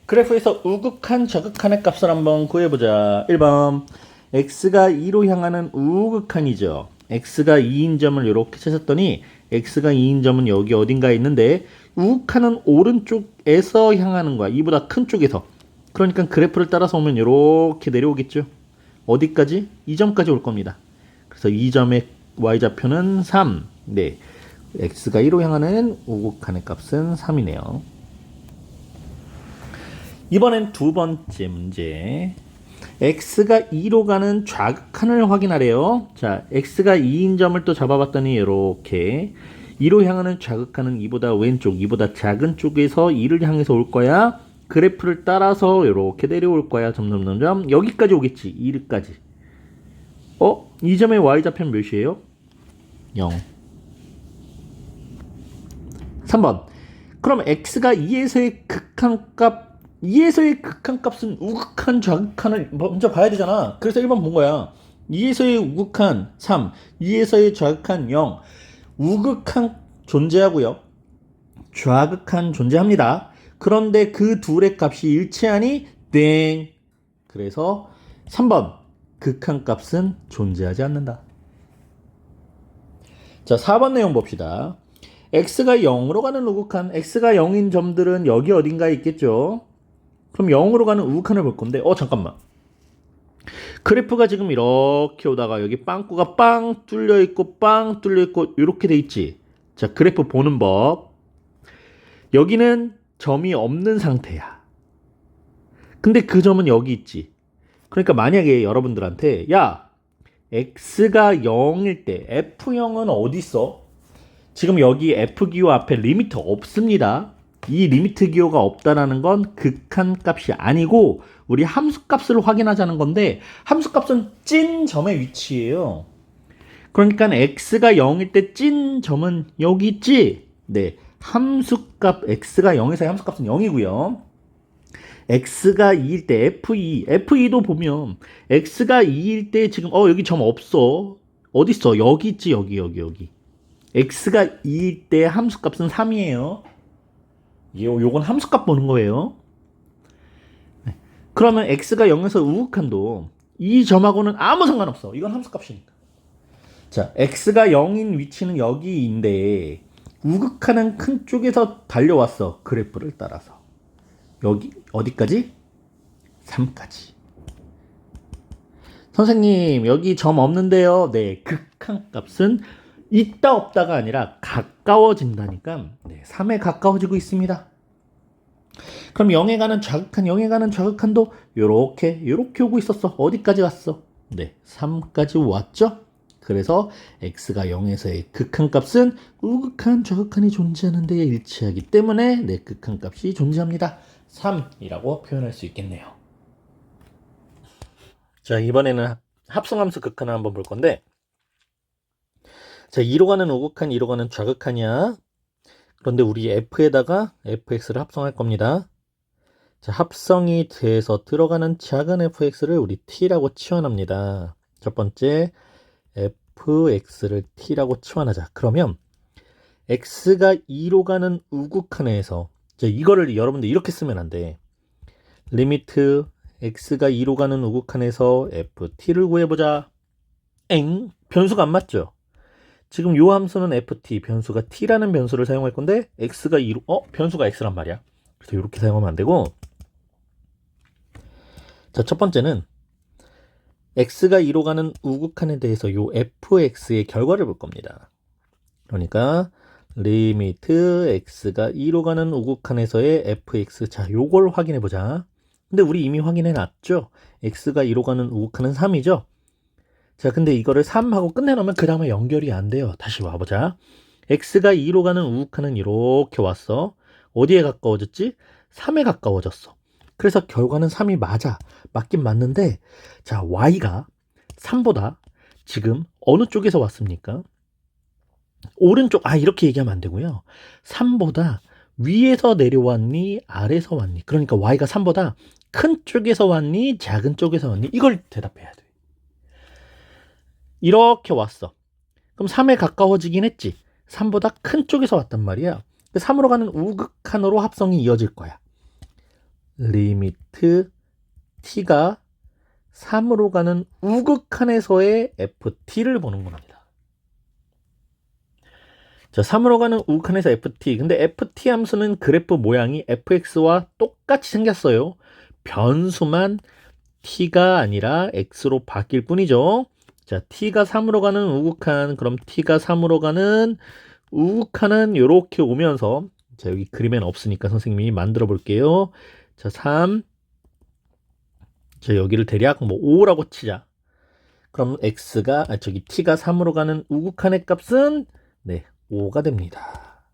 그래프에서 우극한 저극한의 값을 한번 구해보자. 1번 x가 2로 향하는 우극한이죠. x가 2인 점을 이렇게 찾았더니 x가 2인 점은 여기 어딘가에 있는데 우극한은 오른쪽에서 향하는 거야. 이보다 큰 쪽에서. 그러니까 그래프를 따라서 오면 이렇게 내려오겠죠. 어디까지? 이 점까지 올 겁니다. 그래서 이 점의 y좌표는 3. 네, x가 2로 향하는 우극한의 값은 3이네요. 이번엔 두 번째 문제. x가 2로 가는 좌극한을 확인하래요. 자, x가 2인 점을 또 잡아봤더니 이렇게 2로 향하는 좌극한은 이보다 왼쪽, 이보다 작은 쪽에서 2를 향해서 올 거야. 그래프를 따라서 이렇게 내려올 거야. 점점점점 여기까지 오겠지. 2까지. 이 점의 y좌표는 몇이에요? 0. 3번. 그럼 x가 2에서의 극한값 2에서의 극한값은 우극한, 좌극한을 먼저 봐야 되잖아. 그래서 1번 본 거야. 2에서의 우극한 3, 2에서의 좌극한 0. 우극한 존재하고요. 좌극한 존재합니다. 그런데 그 둘의 값이 일치하니 땡. 그래서 3번 극한값은 존재하지 않는다. 자, 4번 내용 봅시다. x가 0으로 가는 우극한, x가 0인 점들은 여기 어딘가에 있겠죠. 그럼 0으로 가는 우극한을 볼 건데 잠깐만. 그래프가 지금 이렇게 오다가 여기 빵꾸가 빵 뚫려 있고 빵 뚫려 있고 이렇게 돼 있지. 자, 그래프 보는 법. 여기는 점이 없는 상태야. 근데 그 점은 여기 있지. 그러니까 만약에 여러분들한테 야, x가 0일 때 f0은 어디 있어? 지금 여기 f기호 앞에 리미트 없습니다. 이 리미트 기호가 없다라는 건 극한값이 아니고 우리 함수값을 확인하자는 건데 함수값은 찐 점의 위치예요. 그러니까 x가 0일 때 찐 점은 여기 있지. 네, 함수값 x가 0에서의 함수값은 0이고요. x가 2일 때 f2도 보면 x가 2일 때 지금 여기 점 없어. 어디 있어? 여기 있지. 여기. x가 2일 때 함수값은 3이에요. 요건 함수값 보는 거예요. 네. 그러면 x가 0에서 우극한도 이 점하고는 아무 상관없어. 이건 함수값이니까. 자, x가 0인 위치는 여기인데 우극한은 큰 쪽에서 달려왔어. 그래프를 따라서. 여기 어디까지? 3까지. 선생님, 여기 점 없는데요. 네, 극한값은 있다 없다가 아니라 가까워진다니까. 네, 3에 가까워지고 있습니다. 그럼 0에 가는 좌극한도 요렇게 오고 있었어. 어디까지 갔어? 네, 3까지 왔죠? 그래서 x가 0에서의 극한값은 우극한, 좌극한이 존재하는 데에 일치하기 때문에 네, 극한값이 존재합니다. 3이라고 표현할 수 있겠네요. 자, 이번에는 합성함수 극한을 한번 볼 건데, 자, 2로 가는 우극한, 2로 가는 좌극한이야. 그런데 우리 f에다가 fx를 합성할 겁니다. 자, 합성이 돼서 들어가는 작은 fx를 우리 t라고 치환합니다. 첫 번째 fx를 t라고 치환하자. 그러면 x가 2로 가는 우극한에서 자, 이거를 여러분들 이렇게 쓰면 안 돼. 리미트 x가 2로 가는 우극한에서 ft를 구해보자. 변수가 안 맞죠? 지금 요 함수는 ft, 변수가 t라는 변수를 사용할 건데 x가 2로, 변수가 x란 말이야. 그래서 이렇게 사용하면 안 되고, 자, 첫 번째는 x가 2로 가는 우극한에 대해서 요 fx의 결과를 볼 겁니다. 그러니까 리미트 x가 2로 가는 우극한에서의 fx, 자, 요걸 확인해 보자. 근데 우리 이미 확인해 놨죠? x가 2로 가는 우극한은 3이죠? 자, 근데 이거를 3하고 끝내놓으면 그 다음에 연결이 안 돼요. 다시 와보자. x가 2로 가는 우극한은 이렇게 왔어. 어디에 가까워졌지? 3에 가까워졌어. 그래서 결과는 3이 맞아. 맞긴 맞는데, 자, y가 3보다 지금 어느 쪽에서 왔습니까? 오른쪽, 이렇게 얘기하면 안 되고요. 3보다 위에서 내려왔니? 아래서 왔니? 그러니까 y가 3보다 큰 쪽에서 왔니? 작은 쪽에서 왔니? 이걸 대답해야 돼. 이렇게 왔어. 그럼 3에 가까워지긴 했지. 3보다 큰 쪽에서 왔단 말이야. 3으로 가는 우극한으로 합성이 이어질 거야. 리미트 t가 3으로 가는 우극한에서의 ft를 보는 겁니다. 자, 3으로 가는 우극한에서 ft. 근데 ft 함수는 그래프 모양이 fx와 똑같이 생겼어요. 변수만 t가 아니라 x로 바뀔 뿐이죠. 자, t가 3으로 가는 우극한, 그럼 t가 3으로 가는 우극한은 이렇게 오면서, 자, 여기 그림엔 없으니까 선생님이 만들어 볼게요. 자, 3. 자, 여기를 대략 뭐 5라고 치자. 그럼 t가 3으로 가는 우극한의 값은, 네, 5가 됩니다.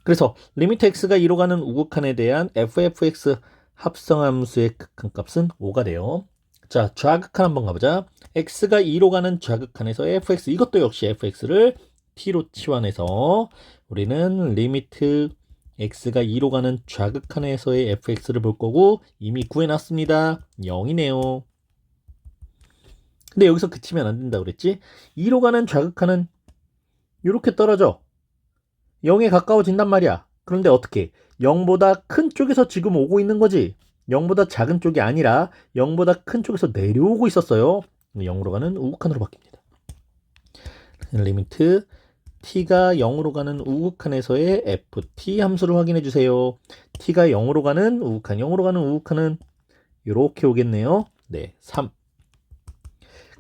그래서 리미트 x가 2로 가는 우극한에 대한 fx 합성함수의 극한값은 5가 돼요. 자, 좌극한 한번 가보자. x가 2로 가는 좌극한에서 fx, 이것도 역시 fx를 t로 치환해서 우리는 리미트 x가 2로 가는 좌극한에서의 fx를 볼 거고 이미 구해놨습니다. 0이네요. 근데 여기서 그치면 안 된다 그랬지? 2로 가는 좌극한은 이렇게 떨어져. 0에 가까워진단 말이야. 그런데 어떻게? 0보다 큰 쪽에서 지금 오고 있는 거지. 0보다 작은 쪽이 아니라 0보다 큰 쪽에서 내려오고 있었어요. 0으로 가는 우극한으로 바뀝니다. 리미트 t가 0으로 가는 우극한에서의 ft 함수를 확인해 주세요. t가 0으로 가는 우극한, 0으로 가는 우극한은 이렇게 오겠네요. 네, 3.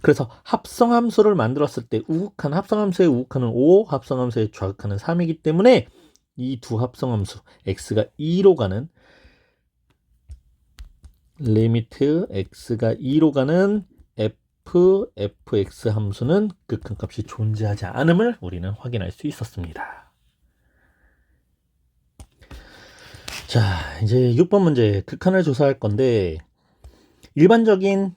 그래서 합성함수를 만들었을 때 우극한, 합성함수의 우극한은 5, 합성함수의 좌극한은 3이기 때문에 이 두 합성함수 x가 2로 가는 리미트 x가 2로 가는 fx 함수는 극한값이 존재하지 않음을 우리는 확인할 수 있었습니다. 자, 이제 6번 문제 극한을 조사할 건데 일반적인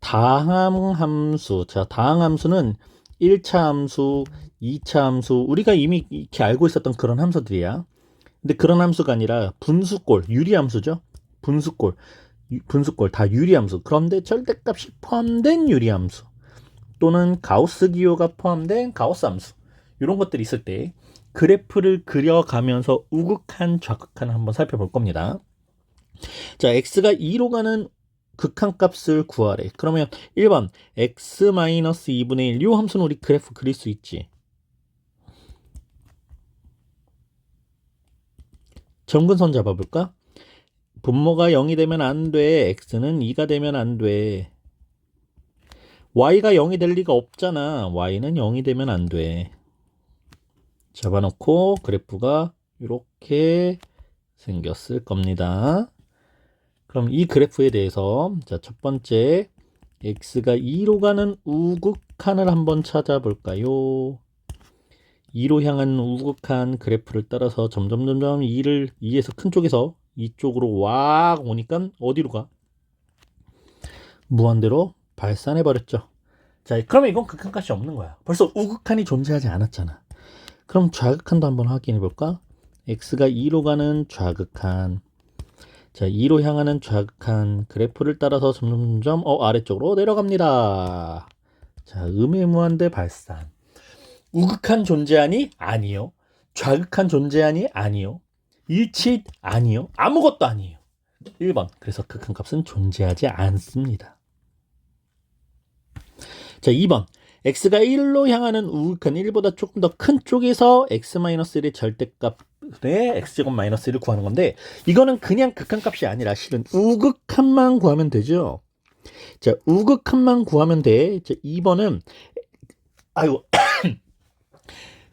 다항함수. 자, 다항함수는 1차 함수, 2차 함수, 우리가 이미 이렇게 알고 있었던 그런 함수들이야. 근데 그런 함수가 아니라 분수꼴, 유리함수죠. 분수꼴 다 유리함수. 그런데 절대값이 포함된 유리함수 또는 가우스 기호가 포함된 가우스 함수, 이런 것들이 있을 때 그래프를 그려가면서 우극한, 좌극한을 한번 살펴볼 겁니다. 자, x가 2로 가는 극한값을 구하래. 그러면 1번 x-2분의 1, 이 함수는 우리 그래프 그릴 수 있지. 점근선 잡아볼까? 분모가 0이 되면 안 돼. x는 2가 되면 안 돼. y가 0이 될 리가 없잖아. y는 0이 되면 안 돼. 잡아놓고 그래프가 이렇게 생겼을 겁니다. 그럼 이 그래프에 대해서 자, 첫 번째 x가 2로 가는 우극한을 한번 찾아볼까요? 2로 향하는 우극한 그래프를 따라서 점점 2에서 큰 쪽에서 이쪽으로 와 오니까 어디로 가? 무한대로 발산해 버렸죠. 자, 그러면 이건 극한값이 없는 거야. 벌써 우극한이 존재하지 않았잖아. 그럼 좌극한도 한번 확인해 볼까? x가 2로 가는 좌극한. 자, 2로 향하는 좌극한 그래프를 따라서 점점 아래쪽으로 내려갑니다. 자, 음의 무한대 발산. 우극한 존재하니? 아니요. 좌극한 존재하니? 아니요. 일치? 아니요. 아무것도 아니에요. 1번. 그래서 극한값은 존재하지 않습니다. 자, 2번. x가 1로 향하는 우극한 1보다 조금 더 큰 쪽에서 x-1의 절대값의 x제곱 마이너스 1을 구하는 건데 이거는 그냥 극한값이 아니라 실은 우극한만 구하면 되죠. 자, 우극한만 구하면 돼. 자, 2번은 아이고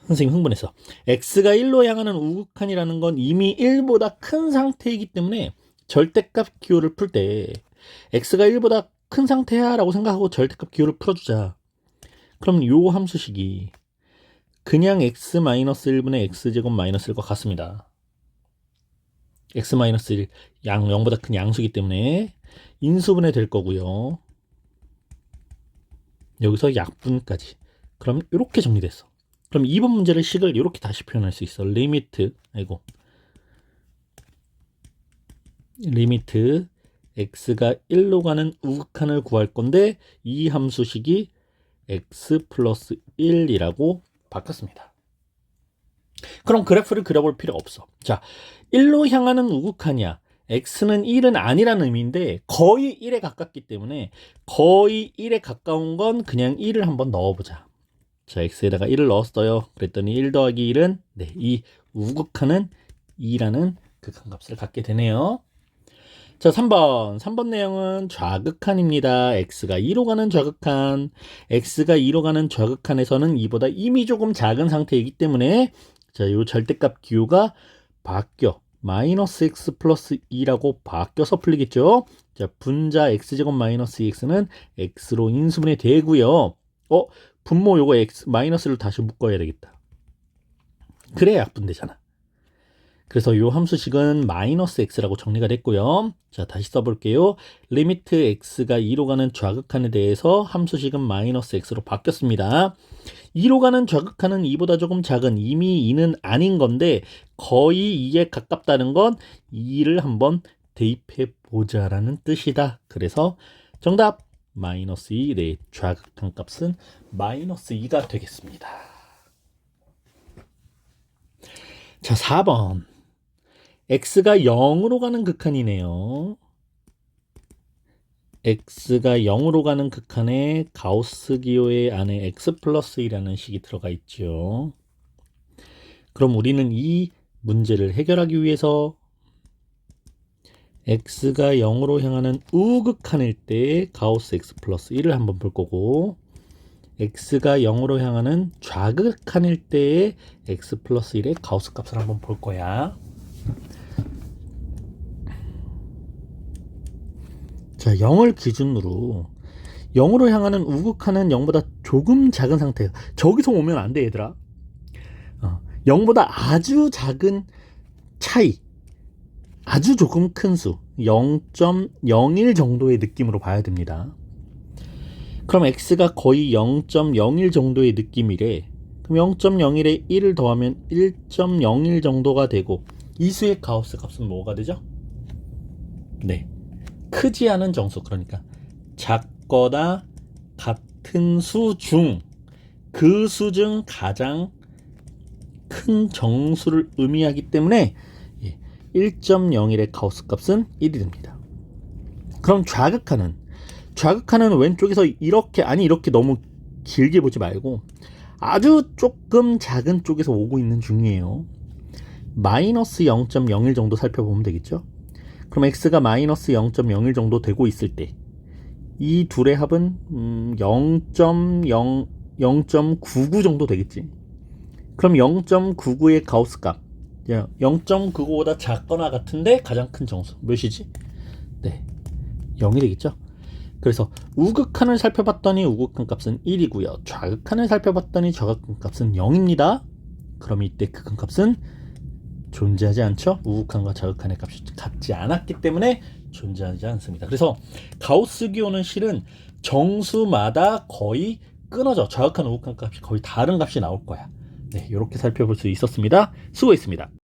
선생님 흥분했어. x가 1로 향하는 우극한이라는 건 이미 1보다 큰 상태이기 때문에 절대값 기호를 풀 때 x가 1보다 큰 상태야 라고 생각하고 절대값 기호를 풀어주자. 그럼 요 함수식이 그냥 x-1분의 x제곱 마이너스 1과 같습니다. x-1 0보다 큰 양수이기 때문에 인수분해 될 거고요. 여기서 약분까지. 그럼 이렇게 정리됐어. 그럼 2번 문제를 식을 이렇게 다시 표현할 수 있어. 리미트 x가 1로 가는 우극한을 구할 건데 이 함수식이 x 플러스 1이라고 바꿨습니다. 그럼 그래프를 그려볼 필요가 없어. 자, 1로 향하는 우극하냐? x는 1은 아니라는 의미인데 거의 1에 가깝기 때문에 거의 1에 가까운 건 그냥 1을 한번 넣어보자. 자, x에다가 1을 넣었어요. 그랬더니 1 더하기 1은 네, 이 우극하는 2라는 극한값을 갖게 되네요. 자, 3번 내용은 좌극한입니다. x가 2로 가는 좌극한. x가 2로 가는 좌극한에서는 2보다 이미 조금 작은 상태이기 때문에 자, 요 절대값 기호가 바뀌어. 마이너스 x 플러스 2라고 바뀌어서 풀리겠죠. 자, 분자 x제곱 마이너스 2x는 x로 인수분해 되고요. 분모 요거 x 마이너스를 다시 묶어야 되겠다. 그래야 약분되잖아. 그래서 요 함수식은 마이너스 x라고 정리가 됐고요. 자, 다시 써볼게요. 리미트 x가 2로 가는 좌극한에 대해서 함수식은 마이너스 x로 바뀌었습니다. 2로 가는 좌극한은 2보다 조금 작은, 이미 2는 아닌 건데 거의 2에 가깝다는 건 2를 한번 대입해 보자라는 뜻이다. 그래서 정답 마이너스 2, 네, 좌극한 값은 마이너스 2가 되겠습니다. 자, 4번. x가 0으로 가는 극한이네요. x가 0으로 가는 극한에 가우스 기호의 안에 x 플러스 1이라는 식이 들어가 있죠. 그럼 우리는 이 문제를 해결하기 위해서 x가 0으로 향하는 우극한일 때 가우스 x 플러스 1을 한번 볼 거고 x가 0으로 향하는 좌극한일 때의 x 플러스 1의 가우스 값을 한번 볼 거야. 자, 0을 기준으로 0으로 향하는 우극한은 0보다 조금 작은 상태예요. 저기서 오면 안 돼, 얘들아. 0보다 아주 작은 차이, 아주 조금 큰 수, 0.01 정도의 느낌으로 봐야 됩니다. 그럼 x가 거의 0.01 정도의 느낌이래. 그럼 0.01에 1을 더하면 1.01 정도가 되고 이 수의 가우스 값은 뭐가 되죠? 네, 크지 않은 정수, 그러니까 작거나 같은 수 중 그 수 중 가장 큰 정수를 의미하기 때문에 1.01의 가우스 값은 1이 됩니다. 그럼 좌극한은 왼쪽에서 이렇게, 아니 이렇게 너무 길게 보지 말고 아주 조금 작은 쪽에서 오고 있는 중이에요. 마이너스 0.01 정도 살펴보면 되겠죠. 그럼 x가 마이너스 0.01 정도 되고 있을 때 이 둘의 합은 0.99 정도 되겠지. 그럼 0.99의 가우스 값, 0.99보다 작거나 같은데 가장 큰 정수 몇이지? 네, 0이 되겠죠. 그래서 우극한을 살펴봤더니 우극한 값은 1이고요. 좌극한을 살펴봤더니 좌극한 값은 0입니다. 그럼 이때 극한값은 존재하지 않죠. 우극한과 좌극한의 값이 같지 않았기 때문에 존재하지 않습니다. 그래서 가우스 기호는 실은 정수마다 거의 끊어져. 좌극한 우극한 값이 거의 다른 값이 나올 거야. 네, 이렇게 살펴볼 수 있었습니다. 수고했습니다.